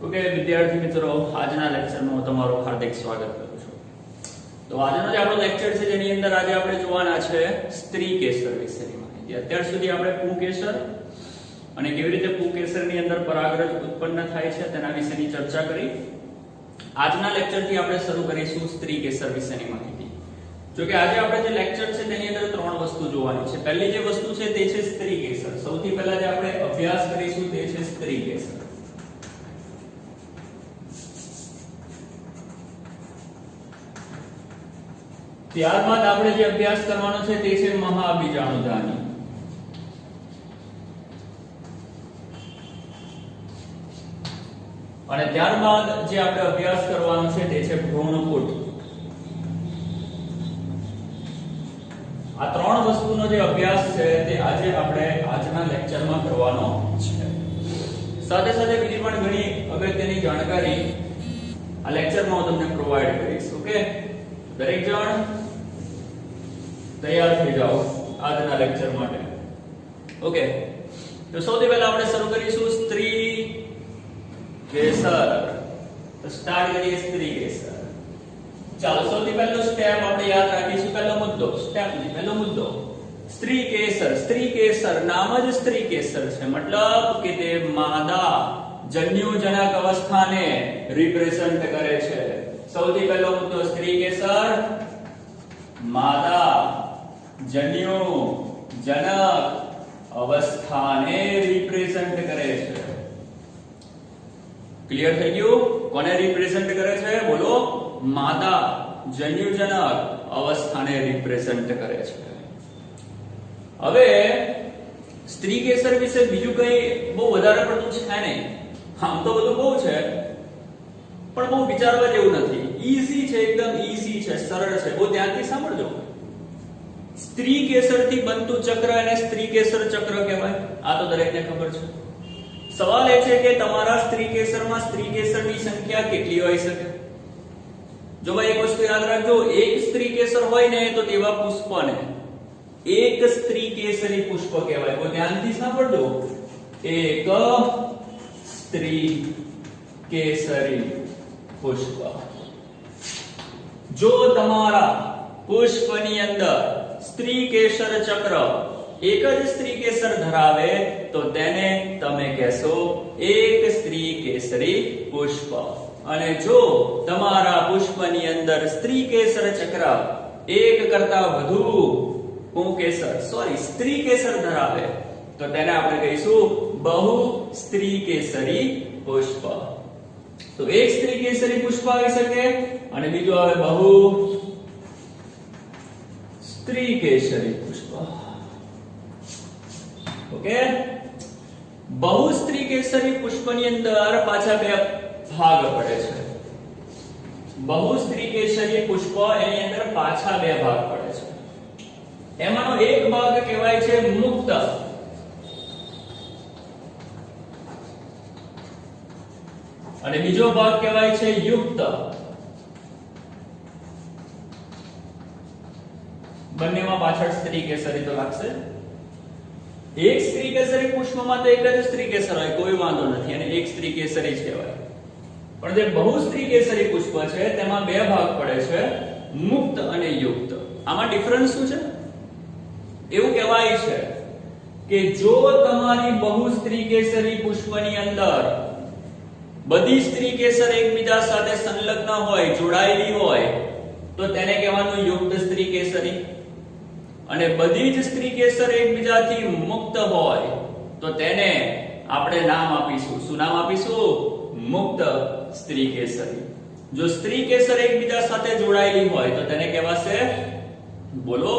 Okay વિદ્યાર્થી મિત્રો, આજના લેક્ચરમાં તમારું હાર્દિક સ્વાગત કરું છું. તો આજનો જે આપણો લેક્ચર છે જેની અંદર આજે આપણે જોવાના છે સ્ત્રી કેસર વિશેની માહિતી. અત્યાર સુધી આપણે પુંકેસર અને કેવી રીતે પુંકેસરની અંદર પરાગરજ ઉત્પન્ન થાય છે તેના વિશેની ચર્ચા કરી. આજના લેક્ચરથી આપણે શરૂ કરીશું સ્ત્રી કેસર વિશેની માહિતી. જો કે આજે આપણે જે લેક્ચર છે તેની અંદર ત્રણ વસ્તુ જોવાની છે. પહેલી જે વસ્તુ છે તે છે સ્ત્રી કેસર. સૌથી પહેલા જે આપણે અભ્યાસ કરીશું તે છે સ્ત્રી કેસર. ત્યારબાદ આપણે જે અભ્યાસ કરવાનો છે તે છે મહાબીજાણુધાની. અને ત્યારબાદ જે આપણે અભ્યાસ કરવાનો છે તે છે ભ્રૂણકૂટ. આ ત્રણ વસ્તુનો જે અભ્યાસ છે તે આજે આપણે આજના લેક્ચરમાં કરવાનો છે. સાથે સાથે બીજી પણ ઘણી અગત્યની જાણકારી આ લેક્ચરમાં હું તમને પ્રોવાઈડ કરીશ. ઓકે, દરેક જણ તૈયાર થઈ જાઓ આજના લેક્ચર માટે. ઓકે, તો સૌથી પહેલા આપણે શરૂ કરીશું સ્ત્રી કેસર. તો સ્ટાર્ટ કરીએ સ્ત્રી કેસર. ચાલો, સૌથી પહેલો સ્ટેપ આપણે યાદ રાખીશું. પહેલો મુદ્દો, સ્ટેપ ની પહેલો મુદ્દો સ્ત્રી કેસર. સ્ત્રી કેસર નામ જ સ્ત્રી કેસર છે, મતલબ કે તે માદા જન્યુજનક અવસ્થાને રિપ્રેઝન્ટ કરે છે. સૌથી પહેલો મુદ્દો સ્ત્રી કેસર માદા જન્યુજનક અવસ્થાને રિપ્રેઝન્ટ કરે છે. ક્લિયર થઈ ગયું? કોને રિપ્રેઝન્ટ કરે છે? બોલો. માદા જન્યુજનક અવસ્થાને રિપ્રેઝન્ટ કરે છે. હવે સ્ત્રી કેસર વિશે બીજું કઈ બહુ વધારે પડતું છે નહીં. આમ તો બધું બહુ છે પણ બહુ વિચારવા જેવું નથી. ઈઝી છે, એકદમ ઈઝી છે, સરળ છે. બહુ ધ્યાનથી સાંભળજો. સ્ત્રી કેસરથી બનતું ચક્ર એને સ્ત્રી કેસર ચક્ર કહેવાય. આ તો દરેકને ખબર છે. સવાલ એ છે કે તમારા સ્ત્રી કેસરમાં સ્ત્રી કેસરની સંખ્યા કેટલી હોઈ શકે? જો ભાઈ એક વસ્તુ યાદ રાખજો, એક સ્ત્રી કેસર હોય ને તો તેવા પુષ્પને એક સ્ત્રી કેસરી પુષ્પ કહેવાય. બહુ ધ્યાનથી સાંભળજો. એક સ્ત્રી કેસરી પુષ્પ. જો તમારા પુષ્પની અંદર સ્ત્રી કેસર ચક્ર એક જ સ્ત્રી કેસર ધરાવે તો તેને તમે કહેશો એક સ્ત્રી કેસરી પુષ્પ. અને જો તમારા પુષ્પની અંદર સ્ત્રી કેસર ચક્ર એક કરતા વધુ સ્ત્રી કેસર ધરાવે તો તેને આપણે કહીશું બહુ સ્ત્રી કેસરી પુષ્પ. તો એક સ્ત્રી કેસરી પુષ્પ આવી શકે અને બીજું આવે બહુ સ્ત્રી કેસરી પુષ્પ. ઓકે, બહુ સ્ત્રી કેસરી પુષ્પની અંદર પાછા બે ભાગ પડે છે. બહુ સ્ત્રી કેસરી પુષ્પ એની અંદર પાછા બે ભાગ પડે છે. એમાંનો એક ભાગ કહેવાય છે મુક્ત અને બીજો ભાગ કહેવાય છે યુક્ત. બંનેમાં પાછળ સ્ત્રી કેસરી તો લાગશે. એક સ્ત્રી કેસરી પુષ્પમાં તો એક જ સ્ત્રી કેસર હોય, કોઈ વાંધો નથી, અને એક સ્ત્રી કેસરી જ કહેવાય. પણ જે બહુ સ્ત્રી કેસરી પુષ્પ છે તેમાં બે ભાગ પડે છે, મુક્ત અને યુક્ત. આમાં ડિફરન્સ શું છે? એવું કહેવાય છે કે જો તમારી બહુ સ્ત્રી કેસરી પુષ્પની અંદર બધી સ્ત્રી કેસર એકબીજા સાથે સંલગ્ન હોય, જોડાયેલી હોય, તો તેને કહેવાનું યુક્ત સ્ત્રી કેસરી. અને બધી જ સ્ત્રી કેસર એકબીજાથી મુક્ત હોય તો તેને આપણે નામ આપીશું. શું નામ આપીશું? મુક્ત સ્ત્રી કેસરી. જો સ્ત્રી કેસર એકબીજા સાથે જોડાયેલી હોય તો તેને કહેવાશે બોલો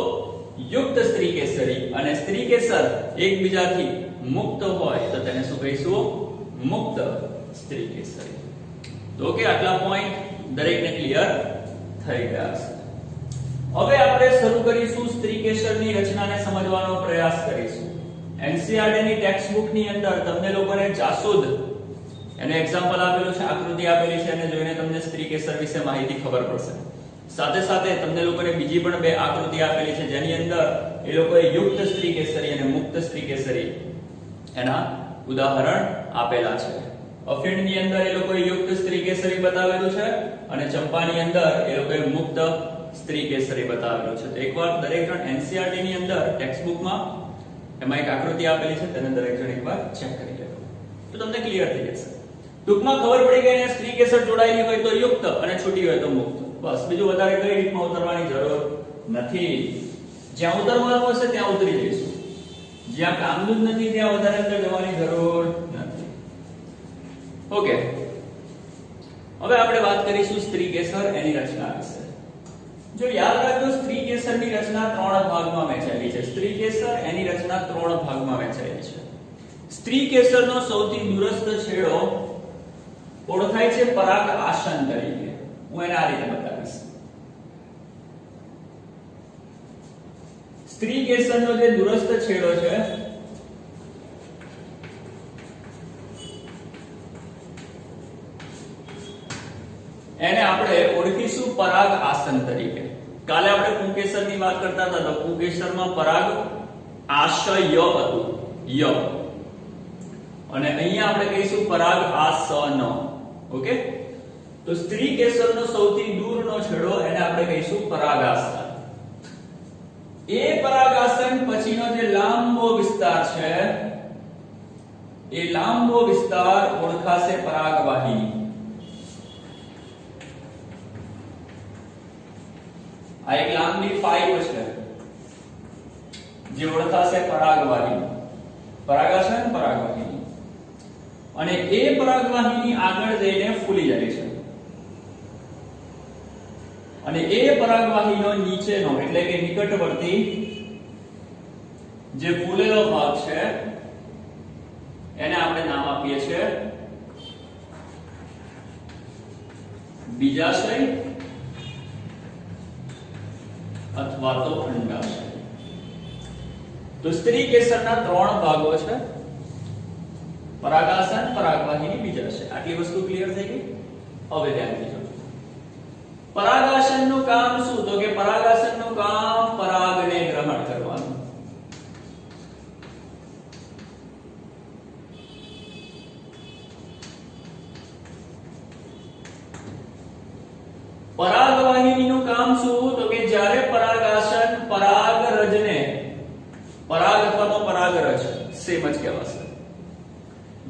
યુક્ત સ્ત્રી કેસરી. અને સ્ત્રી કેસર એકબીજાથી મુક્ત હોય તો તેને શું કહીશું? મુક્ત સ્ત્રી કેસરી. તો ઓકે, આટલા પોઈન્ટ દરેકને ક્લિયર થઈ ગયા છે. હવે આપણે શરૂ કરીશું સ્ત્રી કેસરની રચનાને સમજવાનો પ્રયાસ કરીશું. એનસીઈઆરટી ની ટેક્સ્ટ બુક ની અંદર તમને લોકોને જાસૂદ એનું એક્ઝામ્પલ આપેલું છે, આકૃતિ આપેલી છે, અને જોઈને તમને સ્ત્રી કેસર વિશે માહિતી ખબર પડશે. સાથે સાથે તમને લોકોને બીજી પણ બે આકૃતિ આપેલી છે જેની અંદર એ લોકોએ યુક્ત સ્ત્રી કેસરી અને મુક્ત સ્ત્રી કેસરી એના ઉદાહરણ આપેલા છે. અફીણની અંદર એ લોકોએ યુક્ત સ્ત્રી કેસરી બતાવેલું છે અને ચંપાની અંદર એ લોકોએ મુક્ત સ્ત્રી કેસરી બતાવેલું છે. તો એકવાર દરેક જણ એનસીઈઆરટી ની અંદર ટેક્સ્ટ બુકમાં એમાં એક આકૃતિ આપેલી છે, તેને દરેક જણ એકવાર ચેક કરી લેજો તો તમને ક્લિયર થઈ જશે. ટૂંકમાં ખબર પડી ગઈ ને, સ્ત્રી કેસર જોડાયેલી હોય તો યુક્ત અને છૂટી હોય તો મુક્ત. બસ, બીજું વધારે કઈ રીતમાં ઉતરવાની જરૂર નથી. જ્યાં ઉતરવાનું હશે ત્યાં ઉતરી જઈશું, જ્યાં કામનું જ નથી ત્યાં વધારે અંદર જવાની જરૂર નથી. ઓકે, હવે આપણે વાત કરીશું સ્ત્રી કેસર એની રચના વિશે. જો યાદ રાખજો, સ્ત્રી કેસરની રચના 3 ભાગમાં વહેંચાયેલી છે. સ્ત્રી કેસર એની રચના 3 ભાગમાં વહેંચાયેલી છે. સ્ત્રી કેસરનો સૌથી દૂરસ્થ છેડો ઓળખાય છે પરાગ આસન તરીકે. હું એને આ રીતે બતાવીશ. સ્ત્રી કેસરનો જે દૂરસ્થ છેડો છે એને આપણે ઓળખીશું પરાગ આસન તરીકે. કાલે આપણે પુંકેસરની વાત કરતા હતા તો પુંકેસરમાં પરાગ આશય હતું, ય, અને અહીંયા આપણે કહીશું પરાગ આસન. ઓકે, તો સ્ત્રી કેસરનો સૌથી દૂરનો છેડો એને આપણે કહીશું પરાગાસન. એ પરાગાસન પછીનો જે લાંબો વિસ્તાર છે એ લાંબો વિસ્તાર ઓળખાશે પરાગવાહિની. આ એક લાંબી પાઇપ છે જે ઓળખાશે પરાગવાહિની. પરાગાસન, પરાગવાહિની. અને એ પરાગવાહિની આગળ જઈને ફૂલી જાય છે અને એ પરાગવાહિનો નીચેનો એટલે કે નિકટવર્તી જે ફૂલેલો ભાગ છે એને આપણે નામ આપીએ છીએ બીજાશય અથવા તો અંડાશય. તો સ્ત્રી કેસરના 3 ભાગો છે: પરાગાસન, પરાગવાહિની, બીજાશય. આટલી વસ્તુ ક્લિયર થઈ ગઈ? હવે ધ્યાનથી જોજો. પરાગાસનનું કામ શું? તો કે પરાગાસનનું કામ પરાગને ગ્રહણ કરવાનું. પરાગવાહિનીનું કામ શું? તો કે જ્યારે પરાગાસન પરાગરજને, પરાગ અથવા તો પરાગરજ સેમ જ કહેવાશે,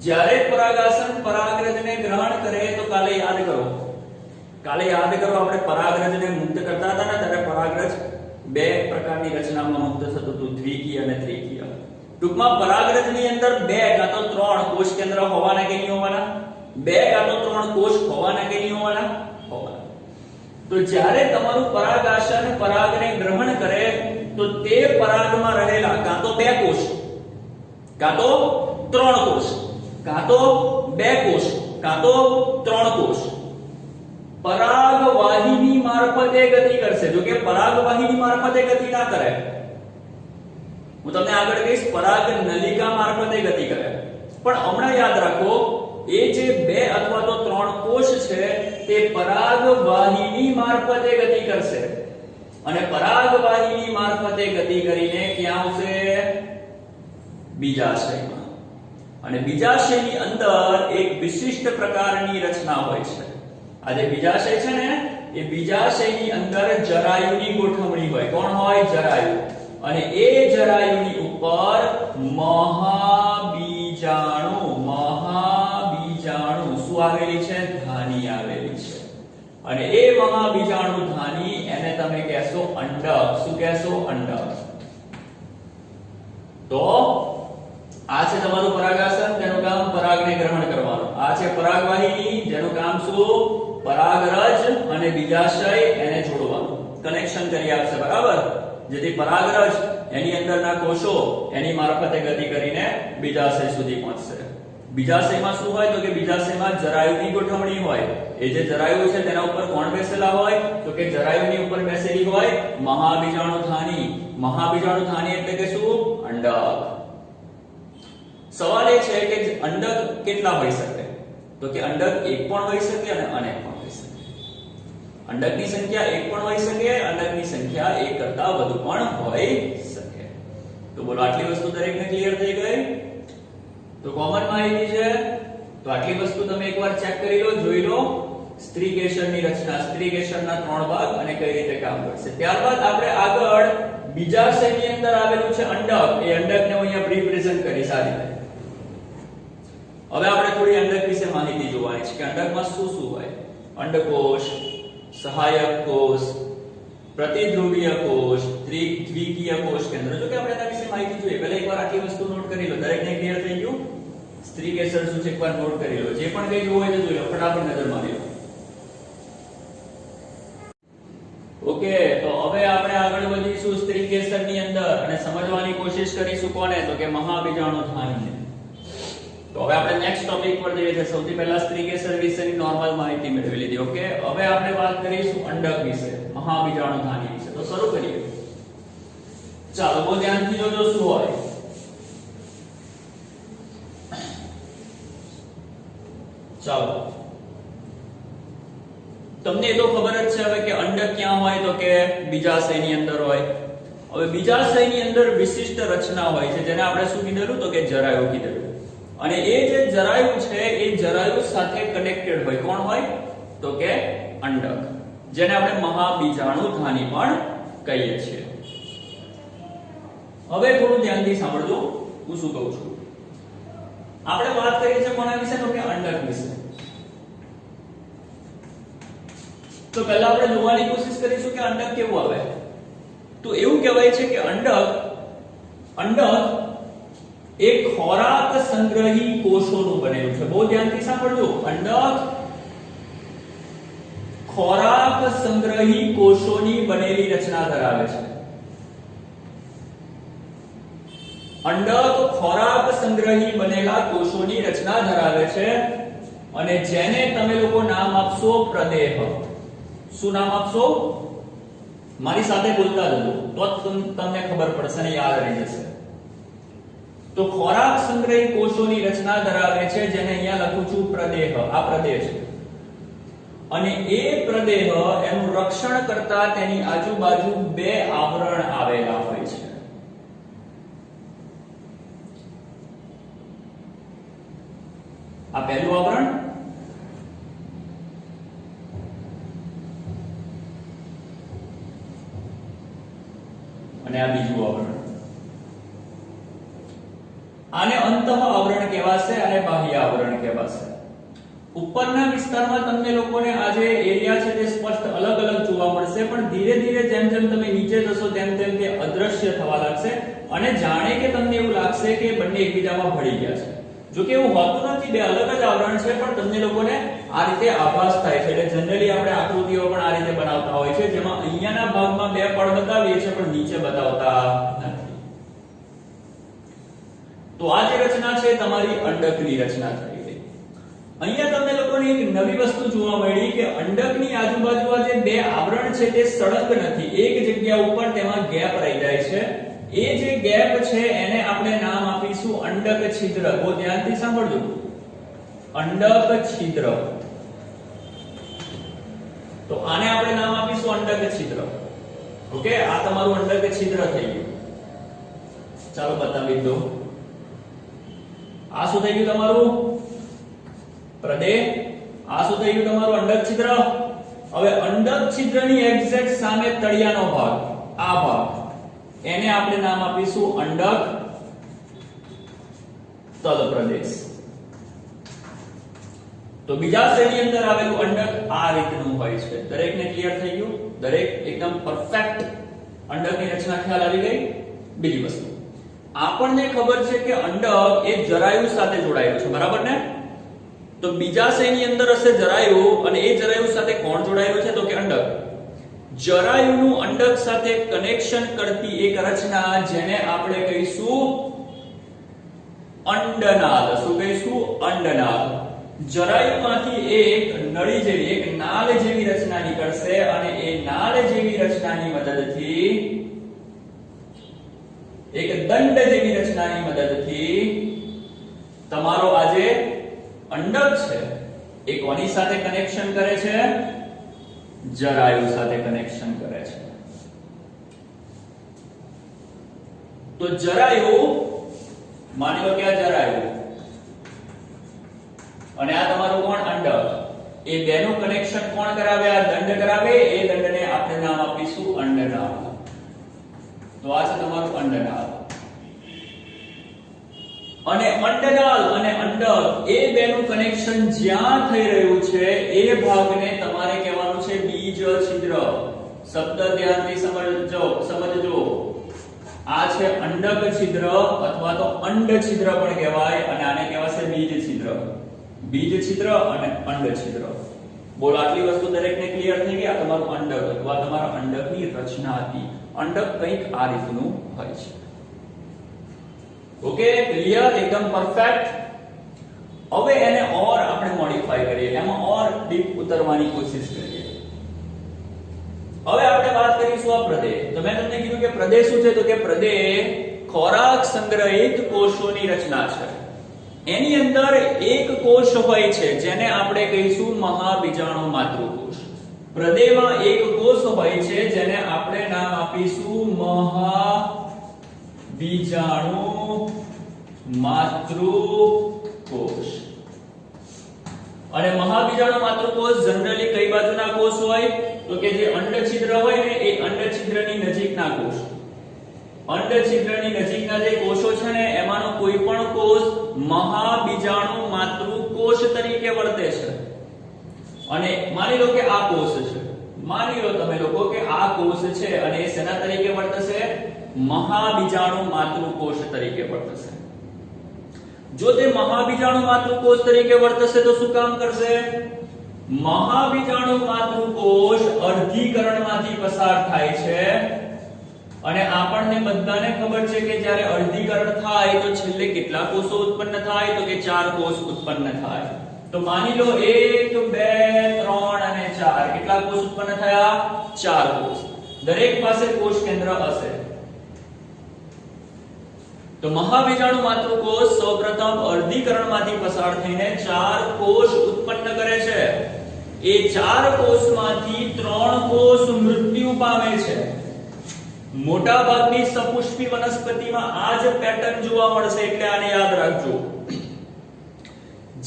જ્યારે પરાગાસન પરાગરજને ગ્રહણ કરે તો કાલે યાદ કરો આપણે પરાગરજને મુક્ત કરતા હતા ને ત્યારે પરાગરજ 2 પ્રકારની રચનામાં મુક્ત થતું હતું, દ્વિકીય અને ત્રિકીય. ટૂંકમાં પરાગરજની અંદર 2 કાં તો 3 કોષ કેન્દ્ર હોવાના કે નહીં હોવાના? 2 કાં તો 3 કોષ હોવાના કે નહીં હોવાના? હોવાના. તો જ્યારે તમારું પરાગાસન પરાગને ગ્રહણ કરે તો તે પરાગમાં રહેલા કાં તો 2 કોષ, કાં તો 3 કોષ, કાં તો 2 કોષ, કાં તો 3 કોષ પરાગવાહિની મારફતે ગતિ કરશે. જો કે પરાગવાહિની મારફતે ગતિ ના કરે, હું તમને આગળ કહીશ, પરાગ નલિકા મારફતે ગતિ કરે. પણ હમણાં યાદ રાખો, એ જે 2 અથવા તો 3 કોષ છે તે પરાગવાહિની મારફતે ગતિ કરશે અને પરાગવાહિની મારફતે ગતિ કરીને ક્યાં આવશે? બીજાશયમાં. અને બીજાશયની અંદર એક વિશિષ્ટ પ્રકારની રચના હોય છે. આ જે બીજાશય છે ને, એ બીજાશયની અંદર જરાયુની ગોઠવણી હોય. કોણ હોય? જરાયુ. અને એ જરાયુની ઉપર મહાબીજાણુ શું આવેલી છે? ધાની આવેલી છે. અને એ મહાબીજાણુ ધાની એને તમે કહેશો અંડક. શું કહેશો? અંડક. તો આ છે તમારું પરાગાસન, તેનું કામ પરાગને ગ્રહણ કરવાનું. આ છે પરાગવાહિની, જેનું કામ શું? પરાગરજ અને બીજાશય એને જોડવાનું, કનેક્શન કરી આપશે. બરાબર? જેથી પરાગરજ એની અંદરના કોષો એની મારફતે ગતિ કરીને બીજાશય સુધી પહોંચશે. બીજાશયમાં શું હોય? તો કે બીજાશયમાં જરાયુની ગોઠવણી હોય. એ જે જરાયુ છે તેના ઉપર કોણ બેસેલા હોય? તો કે જરાયુની ઉપર બેસેલી હોય મહાબીજાણુ ધાની. મહાબીજાણુ ધાની એટલે કે શું? અંડક. સવાલ એ છે કે અંડક કેટલા હોઈ શકે? તો કે અંડક એક પણ હોઈ શકે અને અનેક પણ હોઈ શકે. અંડકની સંખ્યા એક પણ હોઈ શકે, અંડકની સંખ્યા એક કરતા વધુ પણ હોઈ શકે. તો બોલો, આટલી વસ્તુ દરેકને ક્લિયર થઈ ગઈ? તો કોમન માહિતી છે તો આટલી વસ્તુ તમે એકવાર ચેક કરી લો, જોઈ લો સ્ત્રી કેસરની રચના, સ્ત્રી કેસરના 3 ભાગ અને કઈ રીતે કામ કરશે. ત્યારબાદ આપણે આગળ બીજાશયની અંદર આવેલું છે અંડક. એ અંડકને હું અહીંયા રિપ્રેઝન્ટ કરીશ આ રીતે. હવે આપણે થોડી અંડક વિશે માહિતી જોવાની છે કે અંડકમાં શું શું હોય. અંડકોષ, સહાયક કોષ, પ્રતિધ્રુવીય કોષ, દ્વિકીય કોષ કેન્દ્ર. જો કે આપણે એના વિશે માહિતી જોઈએ, પહેલા એકવાર આટલી વસ્તુ નોટ કરી લો. દરેકને ક્લિયર થઈ ગયું? સ્ત્રી કેસર શું છે એકવાર નોટ કરી લો. જે પણ કઈ જોવું હોય તો જોઈ લો, ફટાફટ નજર મારી લો. ઓકે, તો હવે આપણે આગળ વધીશું સ્ત્રી કેસરની અંદર અને સમજવાની કોશિશ કરીશું કોને, તો કે મહાબીજાણુધાનીને. તો હવે આપણે નેક્સ્ટ ટોપિક પર જઈએ છીએ. સૌથી પહેલા સ્ત્રી કેસર વિશેની નોર્મલ માહિતી મેળવી લીધી. ઓકે, હવે આપણે વાત કરીશું અંડક વિશે, મહાબીજાણુધાની વિશે. તો શરૂ કરીએ. ચાલો બહુ ધ્યાનથી જોજો શું હોય. ચાલો, તમને તો ખબર જ છે હવે કે અંડક ક્યાં હોય, તો કે બીજાશયની અંદર હોય. હવે બીજાશયની અંદર વિશિષ્ટ રચના હોય છે, જેને આપણે શું કીધેલું, તો કે જરાયુ કીધેલું. અને એ જે જરાયુ છે એ જરાયુ સાથે કનેક્ટેડ હોય. કોણ હોય, તો કે અંડક, જેને આપણે મહાબીજાણુધાની પણ કહીએ છીએ. હવે થોડું ધ્યાનથી સાંભળજો હું શું કહું છું. આપણે વાત કરીએ છીએ કોના વિશે, તો કે અંડક વિશે. તો પહેલા આપણે જોવાની કોશિશ કરીશું કે અંડક કેવું આવે. તો એવું કહેવાય છે કે અંડક એક ખોરાક સંગ્રહી કોષોનું બનેલું છે. બહુ ધ્યાનથી સાંભળજો. અંડક ખોરાક સંગ્રહી કોષોની બનેલી રચના ધરાવે છે. અંડક ખોરાક સંગ્રહી બનેલા કોષોની રચના ધરાવે છે અને જેને તમે લોકો નામ આપશો પ્રદેહ. શું નામ આપશો? મારી સાથે બોલતા જજો, તો તમને ખબર પડશે ને યાદ રહી જશે. તો ખોરાક સંગ્રહી કોષોની રચના ધરાવે છે, જેને અહીંયા લખું છું પ્રદેહ. આ પ્રદેહ છે અને એ પ્રદેહ એનું રક્ષણ કરતા તેની આજુબાજુ 2 આવરણ આવેલા હોય છે. આ પહેલું આવરણ અને આ બીજું આવરણ. આને અંતઃ આવરણ કહેવાશે અને બાહ્ય આવરણ કહેવાશે. ઉપરના વિસ્તારમાં તમને લોકોને આ જે એરિયા છે તે સ્પષ્ટ અલગ અલગ જોવા મળશે, પણ ધીરે ધીરે જેમ જેમ તમે નીચે જશો તેમ તેમ તે અદ્રશ્ય થવા લાગશે અને જાણે કે તમને એવું લાગશે કે બંને એકબીજામાં ભળી ગયા છે. જો કે એવું હોતું નથી, 2 અલગ જ આવરણ છે, પણ તમને લોકોને આ રીતે આભાસ થાય છે. એટલે જનરલી આપણે આકૃતિઓ પણ આ રીતે બનાવતા હોય છે, જેમાં અહીંયાના ભાગમાં 2 પડ બતાવીએ છીએ પણ નીચે બતાવતા નથી. તો આ જે રચના છે તમારી અંડકની રચના થઈ ગઈ. અહીંયા તમને લોકોને એક નવી વસ્તુ જોવા મળી કે અંડકની આજુબાજુ આ જે 2 આવરણ છે તે સળંગ નથી, એક જગ્યા ઉપર તેમાં ગેપ રહી જાય છે. એ જે ગેપ છે એને આપણે નામ આપીશું અંડક છિદ્ર. બહુ ધ્યાનથી સાંભળજો, અંડક છિદ્ર. તો આને આપણે નામ આપીશું અંડક છિદ્ર. ઓકે, આ તમારું અંડક છિદ્ર થઈ ગયું. ચાલો બતાવી દો. આ શું થઈ ગયું તમારું? પ્રદેહ. આ શું થઈ ગયું તમારું? અંડક છિદ્ર. હવે અંડક છિદ્રની એક્ઝેક્ટ સામે તળિયાનો ભાગ, આ ભાગ, એને આપણે નામ આપીશું અંડક તલ પ્રદેશ. તો બીજાશયની અંદર આવેલું અંડક આ રીતનું હોય છે. દરેકને ક્લિયર થઈ ગયું? દરેક એકદમ પરફેક્ટ અંડકની રચના ખ્યાલ આવી ગઈ? બીજી વસ્તુ, આપણને ખબર છે કે અંડક એ જરાયુ સાથે જોડાયેલું છે, બરાબર ને? તો બીજાશયની અંદર હશે જરાયુ અને એ જરાયુ સાથે કોણ જોડાયેલું છે? તો કે અંડક. જરાયુનું અંડક સાથે કનેક્શન કરતી એક રચના જેને આપણે કહીશું અંડનાળ. શું કહીશું? અંડનાળ. જરાયુમાંથી એક નળી જેવી, એક નાળ જેવી રચના નીકળશે અને એ નાળ જેવી રચનાની મદદથી, એક દંડ જેવી રચનાની મદદથી તમારો આ જે અંડક છે એ કોની સાથે કનેક્શન કરે છે? જરાયુ સાથે કનેક્શન કરે છે. તો જરાયુ, માની લો કે આ જરાયુ અને આ તમારું કોણ અંડક, એ બેનું કનેક્શન કોણ કરાવે? આ દંડ કરાવે. એ દંડને આપણે નામ આપીશું અંડનાળ. તો આ છે તમારું અંડનાળ. અને અંડનાળ અને અંડક એ બેનું કનેક્શન જ્યાં થઈ રહ્યું છે એ ભાગને તમારે કહેવાનું છે બીજ છિદ્ર. શબ્દ ધ્યાનથી સમજજો. આ છે અંડક છિદ્ર અથવા તો અંડ છિદ્ર પણ કહેવાય, અને આને કહેવાશે બીજ છિદ્ર. બીજ છિદ્ર અને અંડ છિદ્ર. બોલો, આટલી વસ્તુ દરેકને ક્લિયર થઈ ગઈ? આ તમારું અંડક અથવા તમારા અંડકની રચના હતી. અંડક કંઈક આ રીતનું હોય છે. ઓકે, ક્લિયર, એકદમ પરફેક્ટ. હવે એને ઓર આપણે મોડિફાઈ કરીએ, એમાં ઓર ડીપ ઉતરવાની કોશિશ કરીએ. હવે આપણે વાત કરીશું આ પ્રદેહ. તો મેં તમને કીધું કે પ્રદેહ શું છે? તો કે પ્રદેહ ખોરાક સંગ્રહિત કોષોની રચના છે. એની અંદર એક કોષ હોય છે જેને આપણે કહીશું મહાબીજાણુ માતૃકોષ. પ્રદેહમાં એક કોષ હોય છે જેને આપણે નામ આપીશું મહાબીજાણુ માતૃકોષ. અને મહાબીજાણુ માતૃકોષ જનરલી કઈ બાજુના કોષ હોય? તો કે જે અંડછિદ્ર હોય ને એ અંડછિદ્રની નજીકના કોષ. અંડછિદ્રની નજીકના જે કોષો છે ને એમાંનો કોઈ પણ કોષ મહાબીજાણુ માતૃકોષ તરીકે વર્તે છે. અને માની લો કે આ કોષ છે, માની લો તમે લોકો કે આ કોષ છે અને એ શેના તરીકે વર્તશે? મહાબીજાણુ માતૃકોષ તરીકે વર્તશે. જો તે મહાબીજાણુ માતૃકોષ તરીકે વર્તશે તો શું કામ કરશે? મહાબીજાણુ માતૃકોષ અર્ધીકરણમાંથી પસાર થાય છે. અને આપણને બધાને ખબર છે કે જ્યારે અર્ધીકરણ થાય તો છેલ્લે કેટલા કોષો ઉત્પન્ન થાય? તો કે 4 કોષ ઉત્પન્ન થાય. તો માની લો 1 2 3 અને 4 કેટલા કોષ ઉત્પન્ન થયા? 4 કોષ. દરેક પાસે કોષ કેન્દ્ર હશે. તો મહાબીજાણુ માતૃકોષ સૌપ્રથમ અર્ધીકરણમાંથી પસાર થઈને 4 કોષ ઉત્પન્ન કરે છે. એ 4 કોષમાંથી 3 કોષ મૃત્યુ પામે છે. મોટા ભાગની સપુષ્પી વનસ્પતિમાં આ જ પેટર્ન જોવા મળશે, એટલે આને યાદ રાખજો.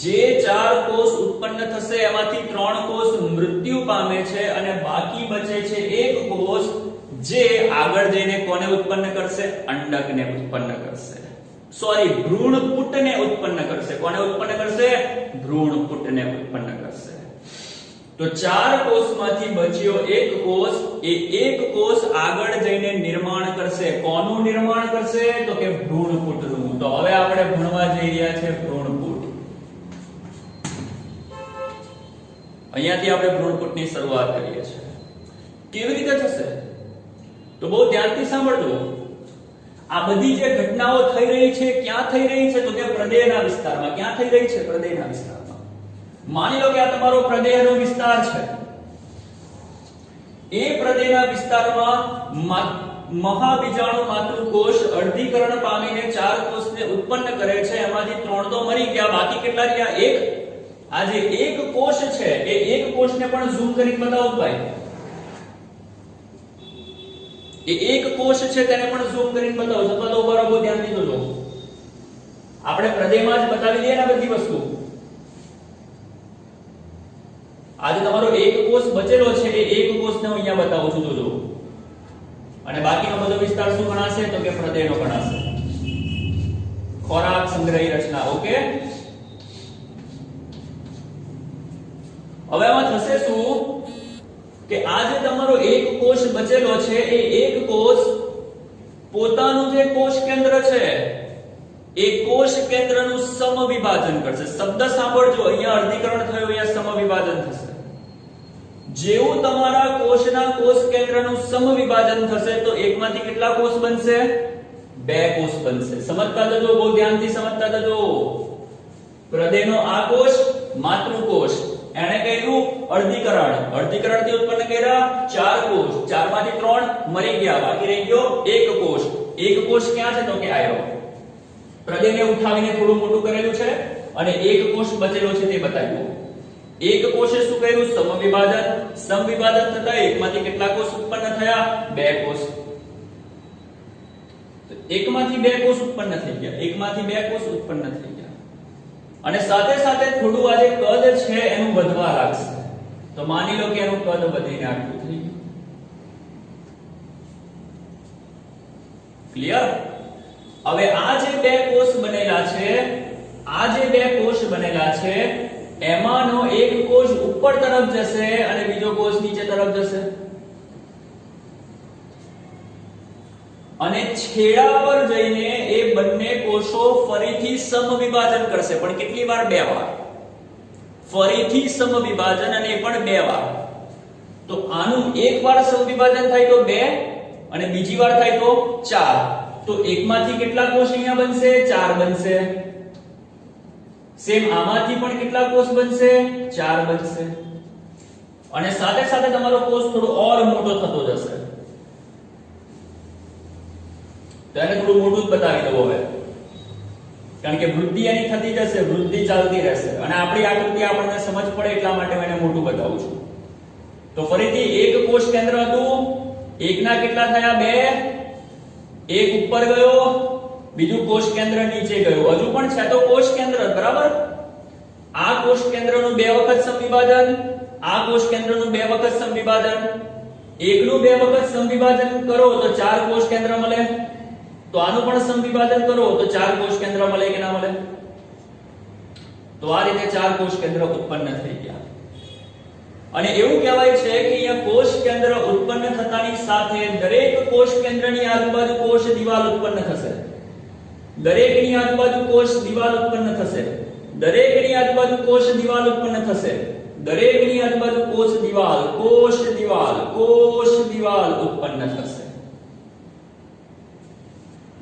જે 4 કોષ ઉત્પન્ન થશે એમાંથી 3 કોષ મૃત્યુ પામે છે અને બાકી બચે છે એક કોષ જે આગળ જઈને કોને ઉત્પન્ન કરશે? અંડકને ઉત્પન્ન કરશે. સોરી, ભ્રૂણપુટને ઉત્પન્ન કરશે. કોને ઉત્પન્ન કરશે? ભ્રૂણપુટને ઉત્પન્ન કરશે. તો 4 કોષમાંથી બચ્યો એક કોષ, એ એક કોષ આગળ જઈને નિર્માણ કરશે. કોનું નિર્માણ કરશે? તો કે ભ્રૂણપુટનું. તો હવે આપણે ભણવા જઈ રહ્યા છે ભ્રૂણપુટ. અહીંયાથી આપણે ભ્રૂણપુટની શરૂઆત કરીએ છીએ. કેવી રીતે થશે? તો બહુ ધ્યાનથી સાંભળજો. આ બધી જે ઘટનાઓ થઈ રહી છે ક્યાં થઈ રહી છે? તો કે પ્રદેહના વિસ્તારમાં. ક્યાં થઈ રહી છે? પ્રદેહના વિસ્તારમાં. માની લો કે આ તમારો પ્રદેહનો વિસ્તાર છે. એ પ્રદેહના વિસ્તારમાં મહાબીજાણુ માતૃકોષ અર્ધીકરણ પામીને 4 કોષને ઉત્પન્ન કરે છે. એમાંથી 3 તો મરી ગયા, બાકી કેટલા રહ્યા? 1. આ જે એક કોષ છે એ એક કોષને પણ ઝૂમ કરીને બતાવો ભાઈ. એ એક કોષ છે તેને પણ ઝૂમ કરીને બતાવો. અથવા તો ઉભા રહો, ધ્યાનથી જોજો. આપણે પ્રદેહમાં જ બતાવી દઈએ ને બધી વસ્તુ. આજે તમારો એક કોષ બચેલો છે એ એક કોષને હું અહીંયા બતાવું છું, જોજો. અને બાકીનો બધો વિસ્તાર શું ગણાશે? તો કે પ્રદેહનો ગણાશે. ખોરાક સંગ્રહી રચના. ઓકે, હવે આમાં થશે શું કે આ જે તમારો એક કોષ બચેલો છે એ એક કોષ પોતાનું જે કોષ કેન્દ્ર છે એ કોષ કેન્દ્રનું સમવિભાજન કરશે. શબ્દ સાંભળજો, અહીંયા અર્ધીકરણ થયું, અહીંયા સમવિભાજન થશે. જેવું તમારા કોષના કોષ કેન્દ્રનું સમવિભાજન થશે તો એકમાંથી કેટલા કોષ બનશે? 2 કોષ બનશે. સમજતા જજો, બહુ ધ્યાનથી સમજતા જજો. પ્રદેહનો આ કોષ માતૃકોષ, એને કહ્યું અર્ધીકરણ. અર્ધીકરણથી ઉત્પન્ન કર્યા 4 કોષ. 4 માંથી 3 મરી ગયા, બાકી રહી ગયો એક કોષ. એક કોષ ક્યાં છે? તો કે આયો. પ્રદેહને ઉઠાવીને થોડું મોટું કરેલું છે અને એક કોષ બચેલો છે તે બતાવ્યું. એક કોષે શું કર્યું? સમવિભાજન. સમવિભાજન થતા એકમાંથી કેટલા કોષ ઉત્પન્ન થયા? 2 કોષ. તો એકમાંથી 2 કોષ ઉત્પન્ન થઈ ગયા. એકમાંથી 2 કોષ ઉત્પન્ન થઈ ગયા. અને સાથે સાથે થોડું આ જે કદ છે એનું વધવા લાગશે. તો માની લો કે એનું કદ વધીને આટલું થઈ ગયું. ક્લિયર? હવે આ જે બે કોષ બનેલા છે એમાંનો એક કોષ ઉપર તરફ જશે અને બીજો કોષ નીચે તરફ જશે. અને છેડા પર જઈને એ બંને કોષો ફરીથી સમવિભાજન કરશે, પણ કેટલી વાર? 2 વાર. ફરીથી સમવિભાજન અને પણ 2 વાર. તો આનું એક વાર સમવિભાજન થાય તો 2 અને બીજી વાર થાય તો 4. તો એકમાંથી કેટલા કોષ અહીંયા બનશે? 4 બનશે. સેમ આમાંથી પણ કેટલા કોષ બનશે? 4 બનશે. અને સાથે સાથે તમારો કોષ થોડો ઓર મોટો થતો જશે. તેને થોડું મોટું જ બતાવી દઉં હવે, કારણ કે વૃદ્ધિ એની થતી જશે, વૃદ્ધિ ચાલતી રહેશે અને આપણી આકૃતિ આપણને સમજ પડે એટલા માટે હું એને મોટું બતાવું છું. તો ફરીથી એક કોષ કેન્દ્ર હતું, એકના કેટલા થયા? 2. એક ઉપર ગયો, બીજું કોષ કેન્દ્ર નીચે ગયું. હજુ પણ છે તો કોષ કેન્દ્ર, બરાબર? આ કોષ કેન્દ્રનું 2 વખત સમવિભાજન, આ કોષ કેન્દ્રનું 2 વખત સમવિભાજન. એકનું 2 વખત સમવિભાજન કરો તો 4 કોષ કેન્દ્ર મળે. તો આનું પણ સમવિભાજન કરો તો 4 કોષ કેન્દ્ર મળે કે ના મળે? તો આ રીતે 4 કોષ કેન્દ્ર ઉત્પન્ન થઈ ગયા. અને એવું કહેવાય છે કે અહીંયા કોષ કેન્દ્ર ઉત્પન્ન થતાની સાથે દરેક કોષ કેન્દ્રની આજુબાજુ કોષ દિવાલ ઉત્પન્ન થશે. દરેકની આજુબાજુ કોષ દિવાલ ઉત્પન્ન થશે. દરેકની આજુબાજુ કોષ દિવાલ ઉત્પન્ન થશે. દરેકની આજુબાજુ કોષ દિવાલ ઉત્પન્ન થશે.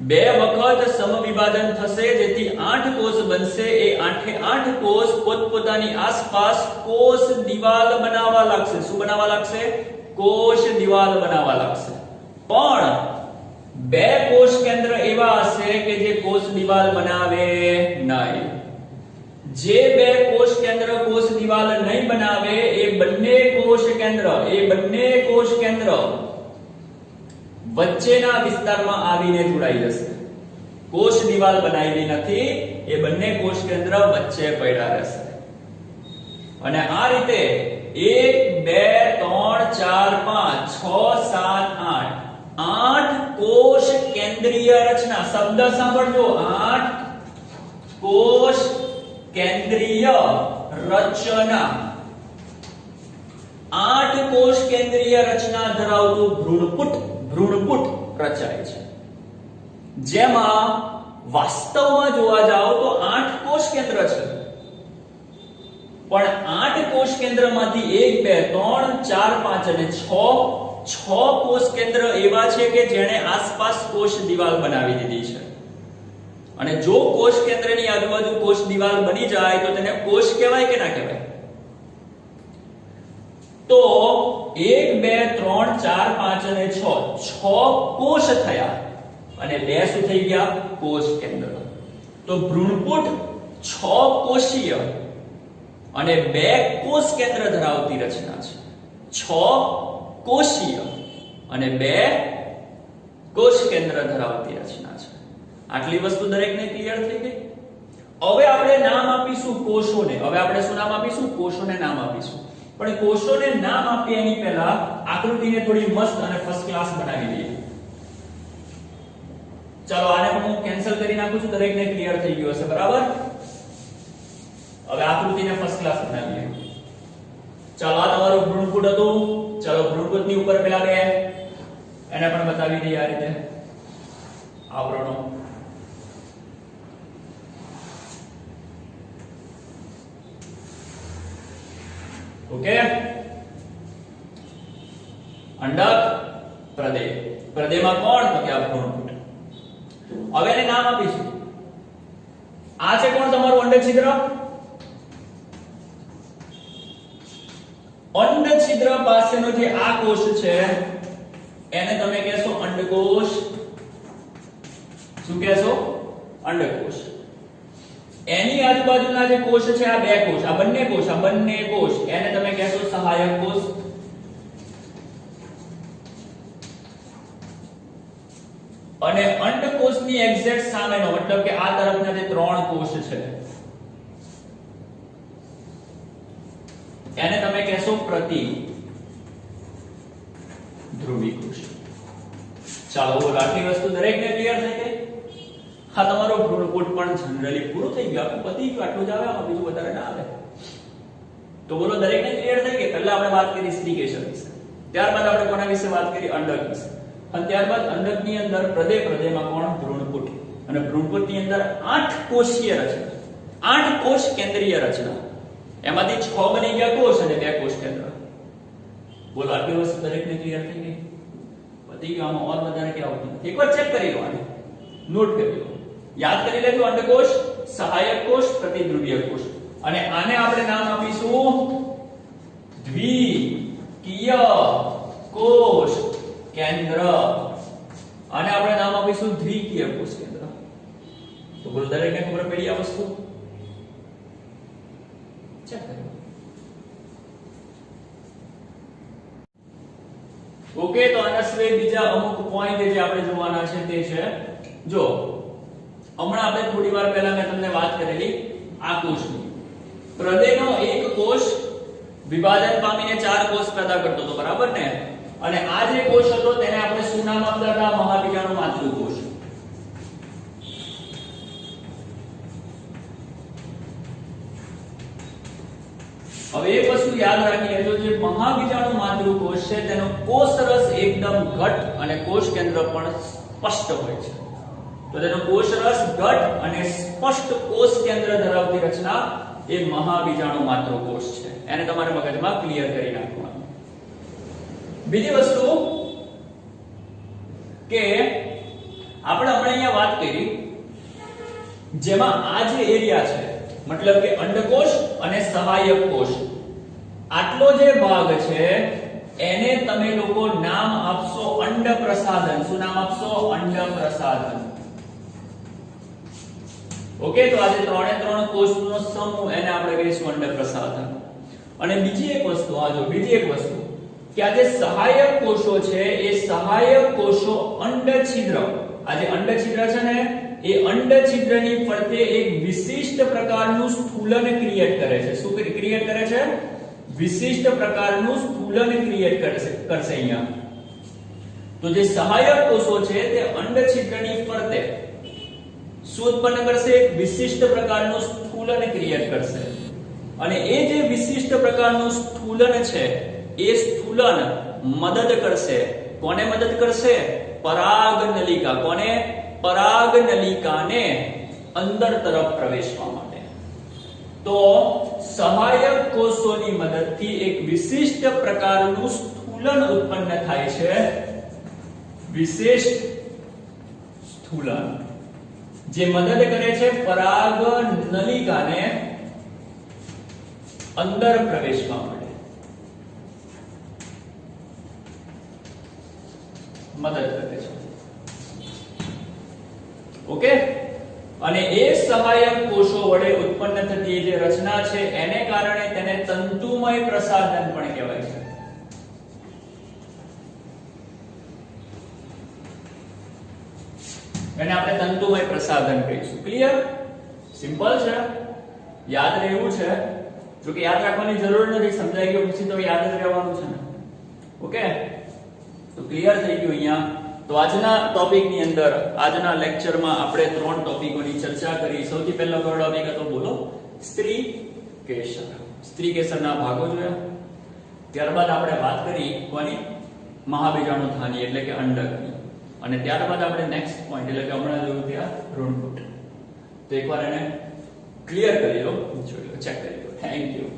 2 વખત સમવિભાજન થશે જેથી 8 કોષ બનશે. એ 8 કોષ પોતપોતાની આસપાસ કોષ દિવાલ બનાવવા લાગશે. શું બનાવવા લાગશે? કોષ દિવાલ બનાવવા લાગશે. પણ 2 કોષ કેન્દ્ર એવા હશે કે જે કોષ દિવાલ બનાવે નહીં. જે 2 કોષ કેન્દ્ર કોષ દિવાલ નહીં બનાવે એ બંને કોષ કેન્દ્ર વચ્ચેના વિસ્તારમાં આવીને જોડાઈ જશે. કોષ દિવાલ બનાવી નથી, એ બંને કોષ કેન્દ્ર વચ્ચે પડ્યા રહેશે. અને આ રીતે 1 2 3 4 5 6 7 8 કોષ કેન્દ્રીય રચના. શબ્દ સાંભળજો, 8 કોષ કેન્દ્રીય રચના. 8 કોષ કેન્દ્રીય રચના ધરાવતું ભ્રૂણપુટ રચાય છે. જેમાં વાસ્તવમાં જોવા જાઓ તો 8 કોષ કેન્દ્ર છે, પણ 8 કોષ કેન્દ્રમાંથી 1 2 3 4 5 અને 6 કોષ કેન્દ્ર એવા છે કે જેણે આસપાસ કોષ દિવાલ બનાવી દીધી છે. અને જો કોષ કેન્દ્રની આજુબાજુ કોષ દિવાલ બની જાય તો તેને કોષ કહેવાય કે ના કહેવાય? તો 1 2 3 4 5 અને 6 કોષ થયા અને 2 શું થઈ ગયા? કોષ કેન્દ્ર. તો ભ્રૂણપુટ 6 કોષીય અને 2 કોષ કેન્દ્ર ધરાવતી રચના છે. 6 કોષીય અને 2 કોષ કેન્દ્ર ધરાવતી રચના છે. આટલી વસ્તુ દરેકને ક્લિયર થઈ ગઈ? હવે આપણે નામ આપીશું કોષોને. હવે આપણે શું નામ આપીશું? કોષોને નામ આપીશું. પણ કોષોને નામ આપીએ એની પહેલા આકૃતિને થોડી મસ્ત અને ફર્સ્ટ ક્લાસ બનાવી દઈએ. ચાલો આને પણ હું કેન્સલ કરી નાખું છું, દરેકને ક્લિયર થઈ ગયું હશે, બરાબર? હવે આકૃતિને ફર્સ્ટ ક્લાસ બનાવીએ. ચાલો આ તમારું ભ્રૂણપુટ હતું. ચાલો ભ્રૂણપુટની ઉપર પેલા 2 એને પણ બતાવી દઈએ આ રીતે આવરણો. ઓકે, અંડક, પ્રદેહ. પ્રદેહમાં કોણ? તો કે આ ભ્રૂણપુટ. હવે એને નામ આપીશું. આ છે કોણ? તમારું અંડ છિદ્ર. અંડ છિદ્ર પાસેનો જે આ કોષ છે એને તમે કહેશો અંડકોષ. શું કહેશો? અંડકોષ. એની આજુબાજુના જે કોષ છે આ 2 કોષ, આ બંને કોષ એને તમે કહેશો સહાયક કોષ. અને અંડકોષની એક્ઝેક્ટ સામેનો મતલબ કે આ તરફના જે 3 કોષ છે એને તમે કહેશો પ્રતિ ધ્રુવી કોષ. ચાલો આટલી વસ્તુ દરેકને ક્લિયર થઈ ગઈ. હા, તમારો ભ્રૂણપુટ પણ જનરલી પૂરું થઈ ગયું, આપણે પતી ગયું, આટલું જ આવે, આમાં બીજું વધારે ના આવે. તો બોલો દરેકને ક્લિયર થઈ ગઈ. પહેલા આપણે વાત કરી સ્ત્રીકેસર વિશે, ત્યારબાદ આપણે કોના વિશે વાત કરી? અંડક વિશે. અને ત્યારબાદ અંડકની અંદર પ્રદેમાં કોણ? ભ્રૂણપુટ. અને ભ્રૂણપુટની અંદર 8 કોષીય રચના, 8 કોષ કેન્દ્રીય રચના, એમાંથી 6 બની ગયા કોષ અને 2 કોષ કેન્દ્ર. બોલો આટલી વસ્તુ દરેકને ક્લિયર થઈ ગઈ? પતી ગયું. આમાં ઓર વધારે કે આવતું નથી. એકવાર ચેક કરી લો, આને નોટ કરી લો, યાદ કરી લેજો. અંડકોષ, સહાયક કોષ, પ્રતિધ્રુવીય કોષ. અને આને આપણે નામ આપીશું દ્વિકીય કોષ કેન્દ્ર. આને આપણે નામ આપીશું દ્વિકીય કોષ કેન્દ્ર. તો બોલો દરેકને ખબર પડી આ વસ્તુ? ચેક કરો. ઓકે, તો આના સિવાય બીજા અમુક પોઈન્ટ જે આપણે જોવાના છે તે છે, જો હમણાં આપણે થોડી વાર પહેલા મેં તમને વાત કરેલી આ કોષની. હૃદયનો એક કોષ વિભાજન પામીને 4 કોષ પેદા કરતો હતો, બરાબર ને? અને આ જે કોષ હતો તેને આપણે શું નામ આપતા હતા? મહાબીજાણુ માતૃકોષ. હવે એક વસ્તુ યાદ રાખી લેજો, જે મહાબીજાણુ માતૃકોષ છે તેનો કોષરસ એકદમ ઘટ અને કોષ કેન્દ્ર પણ સ્પષ્ટ હોય છે. તો તેનો કોષરસ ઘટ અને સ્પષ્ટ કોષ કેન્દ્ર ધરાવતી રચના એ મહાબીજાણુ માતૃકોષ છે. એને તમારે મગજમાં ક્લિયર કરી નાખવાનું. બીજી વસ્તુ કે આપણે હમણાં અહીંયા વાત કરી, જેમાં આ જે એરિયા છે, મતલબ કે અંડકોષ અને સહાયક કોષ, આટલો જે ભાગ છે એને તમે લોકો નામ આપશો અંડ પ્રસાધન. શું નામ આપશો? અંડ પ્રસાધન. ઓકે, તો આજે 3 કોષનો સમૂહ એને આપણે કહીશું અંડ પ્રસાધન. અને બીજી એક વસ્તુ, બીજી એક વસ્તુ કે આ જે સહાયક કોષો છે એ સહાયક કોષો અંડછિદ્ર, આ જે અંડછિદ્ર છે ને એ અંડછિદ્રની ફરતે એક વિશિષ્ટ પ્રકારનું સ્થૂલન ક્રિએટ કરે છે. શું ક્રિએટ કરે છે? વિશિષ્ટ પ્રકારનું સ્થૂલન ક્રિએટ કરશે અહીંયા. તો જે સહાયક કોષો છે તે અંડછિદ્રની ફરતે શું ઉત્પન્ન કરશે? એક વિશિષ્ટ પ્રકારનું સ્થૂલન ક્રિએટ કરશે. અને એ જે વિશિષ્ટ પ્રકારનું સ્થૂલન છે એ સ્થૂલન મદદ કરશે. કોને મદદ કરશે? પરાગનલિકા. કોને? પરાગનલિકાને અંદર તરફ પ્રવેશવા માટે. તો સહાયક કોષોની મદદથી એક વિશિષ્ટ પ્રકારનું સ્થૂલન ઉત્પન્ન થાય છે. વિશિષ્ટ સ્થૂલન જે મદદ કરે છે પરાગનલિકાને અંદર પ્રવેશવા માટે, મદદ કરે છે. ઓકે, અને એ સહાયક કોષો વડે ઉત્પન્ન થતી જે રચના છે એને કારણે તેને તંતુમય પ્રસાધન પણ કહેવાય છે. એને આપણે તંતુમય પ્રસાધન કહીશું. ક્લિયર? સિમ્પલ છે, યાદ રહેવું છે. જો કે યાદ રાખવાની જરૂર નથી, સમજાઈ ગયું પછી તો યાદ જ રહેવાનું છે ને. ઓકે, તો ક્લિયર થઈ ગયું અહીંયા. તો આજના ટોપિકની અંદર, આજના લેક્ચરમાં આપણે 3 ટોપિકોની ચર્ચા કરી. સૌથી પહેલો કયો ટોપિક હતો? બોલો. સ્ત્રી કેસર. સ્ત્રી કેસરના ભાગો જોયા. ત્યારબાદ આપણે વાત કરી કોની? મહાબીજાણુ થાની એટલે કે અંડકની. અને ત્યારબાદ આપણે નેક્સ્ટ પોઈન્ટ એટલે કે હમણાં જોયું ત્યાં ભ્રૂણપુટ. તો એકવાર એને ક્લિયર કરી લો, જોઈ લો, ચેક કરી લો. Thank you.